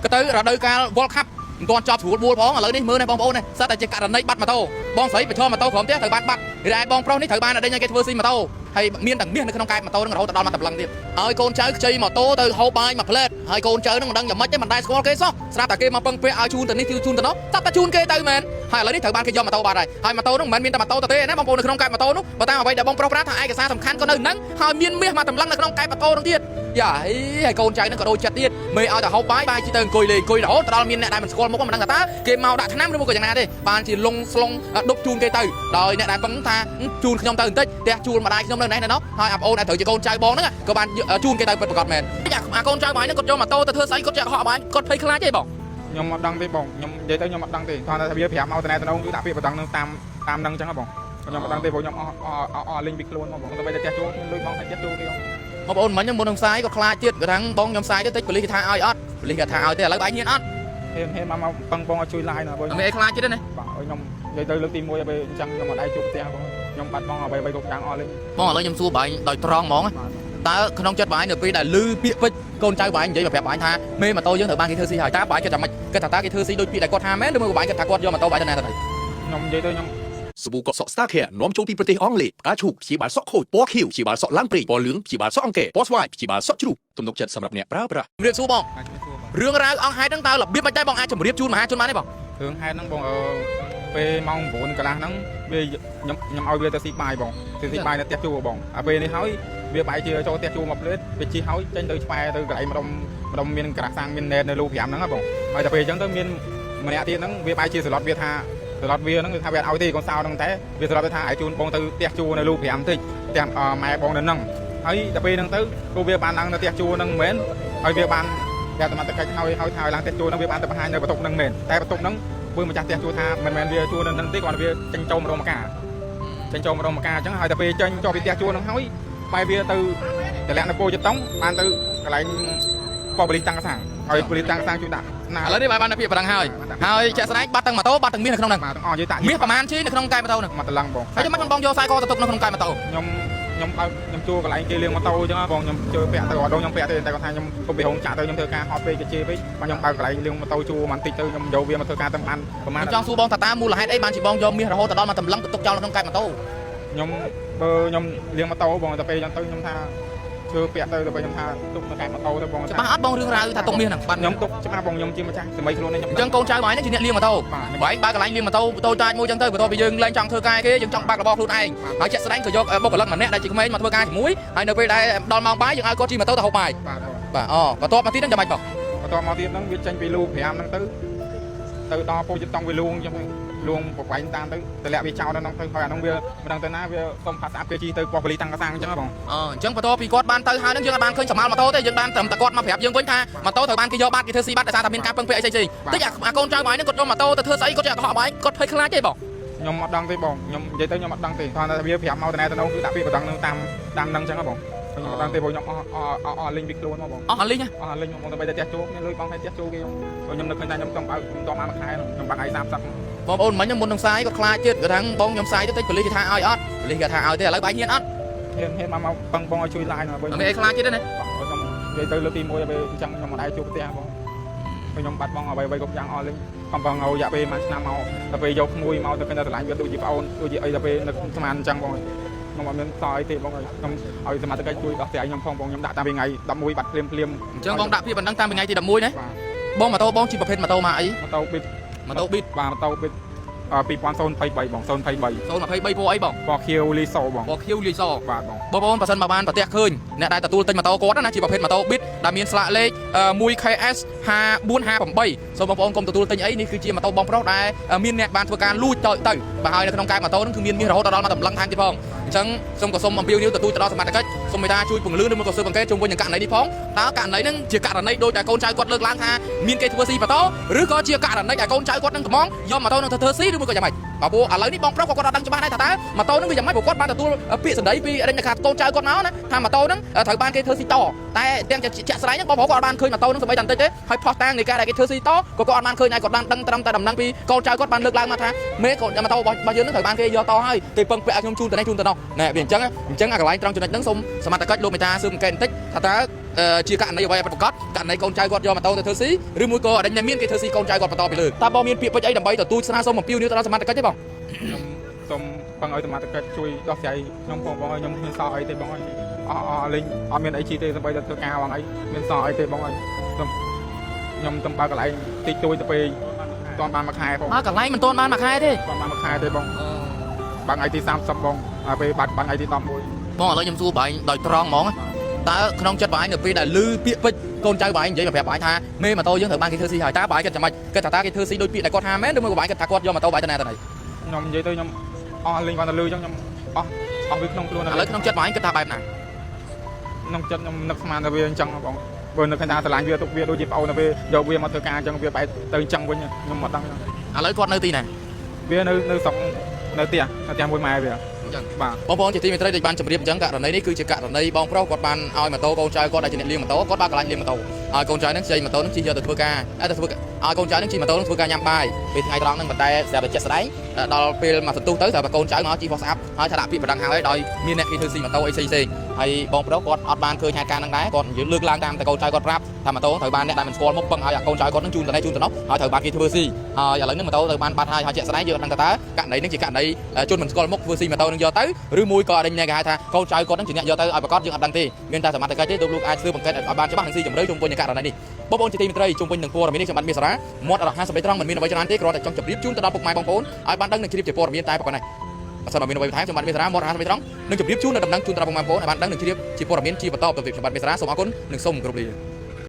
ก็tới là đời ca World Cup toàn cho thủ buôn bóng ở lấy đi mưa này bóng ôn này sao tại chỉ cả này bắt mà tàu bóng sấy phải cho mà tàu khóm tiếc thời ban bắt thì đây bóng pro này thời ban ở đây nha cái thưa xin mà tàu hay miên đằng miên nó không cài mà tàu nó hậu tập đòn mà tập lăngទៀតហើយកូនចៅខ្ចីមកតោទៅហូបបាយមកផ្លែតហើយកូនចៅនឹងមិនដឹងយ៉ាងម៉េចទេមិនដែរស្គាល់គេសោះស្រាប់តែគេមកពឹងពាក់ឲ្យជូនទៅនេះជូនទៅនោះតាប់តែជូនគេទៅមែនហើយឥឡូវនេះត្រូវបានគេយកមកតោបាត់ហើយមកតោនោះមិនមែនមានតែមកតោទៅទេណាបងប្អូននៅក្នុងកែបមកតោនោះបើតាមអ្វីដែលបងប្រុសប្រាថាឯកសារសំខាន់ក៏នៅហ្នឹងហើយមានមាសមកតម្លឹងនៅក្នុងកែបមកតោនោះទៀតយ៉ាហើយកូនចៅនឹងក៏ដូចចិត្តទៀតមេឲ្យតែហូបបាយជិះទៅអង្គុយលេងអង្គុយរហូតដល់មានអ្នកដែលមិនស្គាល់មុខមិនដឹងថាគេមកដាក់ឆ្នាំឬមកក៏យ៉ាងណាទេបានជាលងស្លងដុកជូនគេទៅដោយអ្នកដែលពឹងថាជូនខ្ញុំទៅបន្តិចផ្ទះជួលម្ដាយខ្ញុំនៅនេះនោះហើយអាប់អូនដែលត្រូវជាកូនចៅបងហ្នឹងក៏បានជូនគេទៅពិតប្រាកដមែនអាកូនចៅបងហ្នឹងគាត់យកម៉ូតូទៅធ្វើស្អីគាត់ចាក់ហោះបាយគាត់ភ័យខ្លាចទេបងខ្ញុំអត់ដឹងទេបងខ្ញុំនិយាយទៅខ្ញុំអត់ដឹងទេគាត់ថាវាប្រាប់មកទៅណែទៅនោះគឺដាក់ពាក្យបដងនឹងតាមហ្នឹងអញ្ចឹងបងខ្ញុំអត់ដឹងទេព្រោះខ្ញុំអស់លេងពីខ្លួនមកបងទៅបីតែផ្ទះជួលខ្ញុំលុយបងតែផ្ទះជួលគេបងប្អូនមិញមុននឹងផ្សាយក៏ខ្លាចទៀតគាត់ថាបងខ្ញុំផ្សាយទៅតិចប៉ូលីសគេថាឲ្យអត់ប៉ូលីសគេថាឲ្យទេឥឡូវបាយញៀនអត់ហ៊ានមកពឹងបងឲ្យជួយ live ណាបងមិនអីខ្លាចទៀតទេណាបាទខ្ញុំនិយាយទៅលើកទី1ឲ្យអញ្ចឹងខ្ញុំអត់ដែរជួបផ្ទះបងខ្ញុំបាត់បងអ្វីគ្រប់យ៉ាងអស់លេងបងឥឡូវខ្ញុំសួរបាយដោយត្រង់ហ្មងតើក្នុងចិត្តបាយនៅពេលដែលលឺពាក្យពេចកូនចៅបាយនិយាយប្រាប់បាយថាមេម៉ូតូយើងត្រូវបានគេធ្វើស៊ីហើយតើបាយគិតថាម៉េចគិតថាតើគេធ្វើស៊ីដូចពាក្យដែលគាត់ថាមែនឬមកបាយគិតថាគាត់យកម៉ូតូបាយទៅណាទៅខ្ញុំនិយាយទៅខ្ញុំสบู่เกาะเสาะสตาร์แคร์น้อมโจมตีประเทศอังกฤษกระฉุกฉีบาลเสาะโคตรปอคิวฉีบาลเสาะล้างปรีปอเหลืองฉีบาลเสาะอังเกตปอสไวฉีบาลเสาะจุดตุ่มนกจัดสำหรับเนี่ยปลาเรียกสู้បងរឿងរ៉ាវអង្គហេតុហ្នឹងតើរបៀបមិនដែរបងអាចជម្រាបជូនមហាជនបានទេបងរឿងហេតុហ្នឹងបងពេលម៉ោង9កន្លះហ្នឹងវាខ្ញុំឲ្យវាទៅស៊ីបាយបងទៅស៊ីបាយនៅផ្ទះជួបងអាពេលនេះហើយវាបាយជាចូលផ្ទះជួមកភ្លេតវាជិះហើយចេញទៅឆ្វែទៅកន្លែងម្ដុំមានក្រាស់សាំងមានណែតនៅលូ5ហ្នឹងបងហើយតែពេលអញ្ចឹងទៅមានម្នាក់ទៀតហ្នឹងវាបាយជាស្លុតវាថាស្លុតវាហ្នឹងគឺថាវាអត់ឲ្យទេកូនសៅហ្នឹងតែវាស្លុតទៅថាឲ្យជូនបងទៅផ្ទះជួនៅលូ5បន្តិចផ្ទះម៉ែបងនៅហ្នឹងហើយតែពេលហ្នឹងទៅគូវាបានឡើងនៅផ្ទះជួហ្នឹងមែនហើយវាបានតែសមត្ថកិច្ចហើយថាឡើងផ្ទះជួហ្នឹងវាបានទៅបង្ហាញនៅបន្ទប់ហ្នឹងមែនតែបន្ទប់ហ្នឹងព្រោះម្ចាស់ផ្ទះជួថាមិនមែនវាជួនៅហ្នឹងទេគាត់វាចេញចូលម្ដងម្កាចេញចូលម្ដងម្កាអញ្ចឹងហើយតែពេលចេញចូលពីផ្ទះជួហ្នឹងហើយបែរវាទៅតម្លាក់នៅគោចិត្តតុងបានទៅកន្លែងប៉ូលីសតាំងសាំងហើយប៉ូលីសតាំងសាំងជួយដាក់ណាឥឡូវនេះបានពាក្យប្រដឹងហើយចាក់ស្ដែងបាត់ទាំងម៉ូតូបាត់ទាំងមាសនៅក្នុងហ្នឹងទាំងអស់និយាយតាមាសប្រហែលជីនៅក្នុងកែម៉ូតូហ្នឹងមកតឡឹងបងហើយខ្ញុំមិនបងយកខ្សែកទៅទុកនៅក្នុងកែម៉ូតូខ្ញុំជួកន្លែងគេលាងម៉ូតូអញ្ចឹងបងខ្ញុំជួយពាក់ទៅអត់ខ្ញុំពាក់ទេតែគាត់ថាខ្ញុំទៅពីហងចាក់ទៅខ្ញុំធ្វើការហត់ពេកគេជេរពេកបាទខ្ញុំបើកកន្លែងលាងម៉ូតូជួបន្តិចទៅខ្ញុំយកវាមកធ្វើការតាមបានប្រហែលខ្ញុំចង់សួរបងថាតើមូលហេតុអីបានជាបងយកមាសរហូតដល់មកតម្លឹងទៅទុកចោលនៅក្នុងកែម៉ូតូខ្ញុំបើខ្ញុំលាងម៉ូតូបងតែពេលអញ្ចឹងទៅខ្ញុំថាធ្វើពាក់ទៅទៅខ្ញុំថាទុកនៅកែម៉ូតូទៅបងច្បាស់អត់បងរឿងរ៉ាវថាទុកមាសហ្នឹងបាទខ្ញុំទុកច្បាស់បងខ្ញុំជាម្ចាស់សម័យខ្លួនខ្ញុំអញ្ចឹងកូនចៅបងនេះជាអ្នកលាងម៉ូតូបងបើកន្លែងលាងម៉ូតូតូចតាចមួយអញ្ចឹងទៅបន្ទាប់ពីយើងឡើងចង់ធ្វើការគេយើងចង់បើករបស់ខ្លួនឯងហើយជាក់ស្ដែងក៏យកបុគ្គលិកម្នាក់ដែលជាក្មេងមកធ្វើការជាមួយហើយនៅពេលដែលដល់ម៉ោងបាយយើងឲ្យគាត់ជិះម៉ូតូទៅហូបបាយបាទបន្ទាប់មកទៀតហ្នឹងចាំបាច់បងបន្ទាប់មកទៀតហ្នឹងវាចេញពីលូ5ហ្នឹងទៅដល់ពោចិត្តតង់វាលួងអញ្ចឹងលួងប្រវែងតាមទៅតម្លាក់វាចោលនៅក្នុងទៅហើយអានោះវាមិនដឹងទៅណាវាសុំផាត់ស្អាតគេជីទៅប៉ូលីសតាំងកសាំងអញ្ចឹងបងអញ្ចឹងបន្ទាប់ពីគាត់បានទៅហើយហ្នឹងយើងអាចបានឃើញសម្មាល់ម៉ូតូទេយើងបានត្រឹមតែគាត់មកប្រាប់យើងវិញថាម៉ូតូត្រូវបានគេយកបាត់គេធ្វើស៊ីបាត់ដោយសារតែមានការពឹងពាក់អីផ្សេងៗតិចអាកូនចៅបងហ្នឹងគាត់យកម៉ូតូទៅធ្វើស្អីគាត់ចាក់កុហកបាយគាត់ភ័យខ្លាចទេបងខ្ញុំអត់ដឹងទេបងខ្ញុំនិយាយទៅខ្ញុំអត់ដឹងទេគាត់ថាវាប្រាប់មកទៅណែទៅនោះគឺដាក់ពាក្យបដងនឹងតាមហ្នឹងអញ្ចឹងបងខ្ញុំអត់ដឹងទេព្រោះខ្ញុំអស់លេងពីខ្លួនមកបងអស់លេងបងទៅបីតែផ្ទះជួមានលុយបងឲ្យផ្ទះជួគេខ្ញុំនឹកឃើញថាខ្ញុំចង់បើកខ្ញុំតមកខែខ្ញុំបាក់ឲ្យ30បងប្អូនមិញមុននឹងផ្សាយគាត់ខ្លាចទៀតគាត់ថាបងខ្ញុំផ្សាយទៅតិចប៉ូលីសគេថាឲ្យអត់ប៉ូលីសគេថាឲ្យទេឥឡូវបាយញៀនអត់ហ៊ានមកពឹងបងឲ្យជួយ live ណាបងមិនអីខ្លាចទៀតទេណាខ្ញុំនិយាយទៅលើកទី1ឲ្យអញ្ចឹងខ្ញុំមិនដែរជួបផ្ទះបងខ្ញុំបាត់បងអ្វីគ្រប់យ៉ាងអស់លេងកំបងឲ្យរយៈពេល1ឆ្នាំមកដល់ពេលយកក្មួយមកទៅគិតថាឆ្លាញ់វាដូចជាប្អូនដូចជាអីដល់ពេលនឹកស្មានអញ្ចឹងបងខ្ញុំអត់មានសល់អីទេបងខ្ញុំឲ្យសមត្ថកិច្ចជួយដោះស្រាយខ្ញុំផងបងខ្ញុំដាក់តាំងពីថ្ងៃ11បាត់ភ្លាមអញ្ចឹងបងដាក់ពាក្យបណ្ដឹងតាំងពីថ្ងៃទី11ណាបងម៉ូតូបងជាប្រភេទម៉ូតូមកអីម៉ូតូប៊ីតបាទម៉ូតូប៊ីត2023បង023ពណ៌អីបងពណ៌ខៀវលីសបងពណ៌ខៀវលីសបាទបងប្អូនបើសិនមកបានប្រទះឃើញអ្នកដែលទទួលទិញម៉ូតូគាត់ណាជាប្រភេទម៉ូតូប៊ីតដែលមានស្លាកលេខ 1KS 5458សូមបងប្អូនកុំទទួលទិញអីនេះគឺជាម៉ូតូបងប្រុសដែលមានអ្នកបានធ្វើការលួចទៅបើហើយនៅក្នុងកែម៉ូតូហ្នឹងគឺមានមាសរហូតដល់មកតម្លឹងថែមទៀតផងអញ្ចឹងសូមអំពាវនាវទទួលទៅដល់សមត្ថកិច្ចសូមមេត្តាជួយពង្រឹងឬមកក៏ស៊ើបអង្កេតជុំវិញនឹងករណីនេះផងតើករណីហ្នឹងជាករណីដូចតែកូនចៅគាត់លើកឡើងថាមានគេធ្វើស៊ីម៉ូតូឬក៏ជាករណីដែលកូនចៅគាត់នឹងកំងយកម៉ូតូនឹងទៅធ្វើស៊ីឬមកក៏យ៉ាងម៉េចបើព្រោះឥឡូវនេះបងប្រុសគាត់អត់ដឹងច្បាស់ដែរថាតើម៉ូតូនឹងវាយ៉ាងម៉េចព្រោះគាត់បានទទួលពាក្យសម្ដីពីអរិញខាកូនចៅគាត់មកណាថាម៉ូតូនឹងត្រូវបានគេធ្វើស៊ីតតែទាំងជាក់ស្ដែងហ្នឹងបងប្រុសគាត់អត់បានឃើញម៉ូតូនឹងស្បីតែបន្តិចទេហើយផុសតាំងនៃការដែលគេធ្វើស៊ីតក៏គាត់អត់បានឃើញឯគាត់បានដឹងត្រឹមតែដំណឹងពីកូនចៅគាត់បានលើកឡើងមកថាមេកូនម៉ូតូរបស់យើងនឹងត្រូវបានគេយកតហើយគេពឹងពាក់ខ្ញុំជូនទៅនេះជូនទៅនោះណែវាអញ្ចឹងអាកន្លែងត្រង់ចំណុចហ្នឹងសូមសមត្ថកិច្ចលោកមេតាស៊ើបអង្កេតបន្តិចថាតើ ជាករណីអ្វីប្រកាសករណីកូនចៅគាត់យកម៉ូតូទៅធ្វើស៊ីឬមួយក៏អត់មានគេធ្វើស៊ីកូនចៅគាត់បន្តពីលើតើបងមានពាក្យពេចន៍អីដើម្បីទទួលស្នើសុំអំពាវនាវទៅដល់សមត្ថកិច្ចទេបង ខ្ញុំសូមបងឲ្យសមត្ថកិច្ចជួយដោះស្រាយខ្ញុំបងឲ្យខ្ញុំមានសល់អីទេបងអើយលេងអត់មានអីជីទេដើម្បីទៅធ្វើការបងអីមានសល់អីទេបងអើយខ្ញុំទៅបើកន្លែងតិចតួចទៅពេលតបានមួយខែបង កន្លែងមិនទាន់បានមួយខែទេ បានមួយខែទេបងបើថ្ងៃទី30បងពេលបាត់ថ្ងៃទី11 បងឥឡូវខ្ញុំសួរបងដោយត្រង់ហ្មងតើក្នុងចិត្តបងនៅពេលដែលឮពាក្យពេចន៍កូនចៅបងនិយាយមកប្រាប់បងថាមេម៉ូតូយើងត្រូវបានគេធ្វើស៊ីហើយតើបងគិតចាំម៉េចគិតថាតើគេធ្វើស៊ីដោយពាក្យដែលគាត់ថាមែនឬមួយក៏បងគិតថាគាត់យកម៉ូតូបងទៅណាទៅណី ខ្ញុំនិយាយទៅខ្ញុំលេងគាត់ទៅលឺចឹងខ្ញុំអស់វាក្នុងខ្លួន ឥឡូវក្នុងចិត្តបងគិតថាបែបណា ក្នុងចិត្តខ្ញុំនឹកស្មានតែវាអញ្ចឹងបងបើនឹកថាស្រឡាញ់វាទុកវាដូចជាប្អូនទៅវាយកវាមកធ្វើការអញ្ចឹងវាបែរទៅអញ្ចឹងវិញខ្ញុំមិនដឹង ឥឡូវគាត់នៅទីណា វានៅស្រុកនៅផ្ទះមួយម៉ែវា អញ្ចឹង បាទ បងប្អូនជាទីមេត្រីដែលបានជម្រាបអញ្ចឹងករណីនេះគឺជាករណីបងប្រុសគាត់បានឲ្យម៉ូតូកូនចៅគាត់ដែលជាអ្នកលាងម៉ូតូគាត់បានកន្លែងលាងម៉ូតូឲ្យកូនចៅនឹងជិះម៉ូតូនឹងជិះយកទៅធ្វើការទៅធ្វើឲ្យកូនចៅនឹងជិះម៉ូតូនឹងធ្វើការញ៉ាំបាយពេលថ្ងៃត្រង់នឹងប៉ុន្តែស្រាប់តែជាក់ស្ដែងដល់ពេលមកសន្ទុះទៅស្រាប់តែកូនចៅមកជិះបោះស្អាប់ហើយថាដាក់ពាក្យបណ្ដឹងហើយដោយមានអ្នកគេធ្វើស៊ីម៉ូតូអីផ្សេងៗហើយបងប្រុសគាត់អត់បានឃើញហេតុការណ៍ហ្នឹងដែរគាត់និយាយលើកឡើងតាមតែកូនចៅគាត់ប្រាប់ថាម៉ូតូត្រូវបានអ្នកដែលមិនស្គាល់មុខពឹងឲ្យអាកូនចៅគាត់នឹងជូនទៅនេះជូនទៅនោះហើយត្រូវបានគេធ្វើស៊ីហើយឥឡូវនេះម៉ូតូត្រូវបានបាត់ហើយជាក់ស្ដែងយើងអត់ដឹងថាតើករណីនេះជាករណីជនមិនស្គាល់មុខធ្វើស៊ីម៉ូតូនឹងយកទៅឬមួយក៏អត់គេហៅថាកូនចៅគាត់នឹងជាអ្នកយកទៅឲ្យប្រកាសយើងអត់ដឹងទេមានតែសមត្ថកិច្ចទេលោកអាចធ្វើបង្កើតឲ្យបានច្បាស់និងស៊ីជម្រៅជុំវិញនឹងករណីនេះបងប្អូនជាទីមេត្រីជុំវិញនឹងព័ត៌មាននេះខ្ញុំបាទមានសារ៉ាមាត់រហ័សសម្ដីត្រង់មិនមានអ្វីច្រើនទេគ្រាន់តែចង់ជម្រាបជូនទៅដល់ពុកម៉ែបងប្អូនឲ្យបានដឹងនិងជ្រាបជាព័ត៌មានតែប៉ុណ្ណេះបើសិនបើមានអ្វីបន្ថែមខ្ញុំបាទមានសារ៉ាមាត់រហ័សសម្ដីត្រង់នឹងជម្រាបជូននៅដំណឹងជូនទៅដល់ពុកម៉ែបងប្អូនឲ្យបានដឹងនិងជ្រាបជាព័ត៌មានជាបន្តទៅទៀតខ្ញុំបាទមានសារ៉ាសូមអរគុណនិងសូមគោរពលា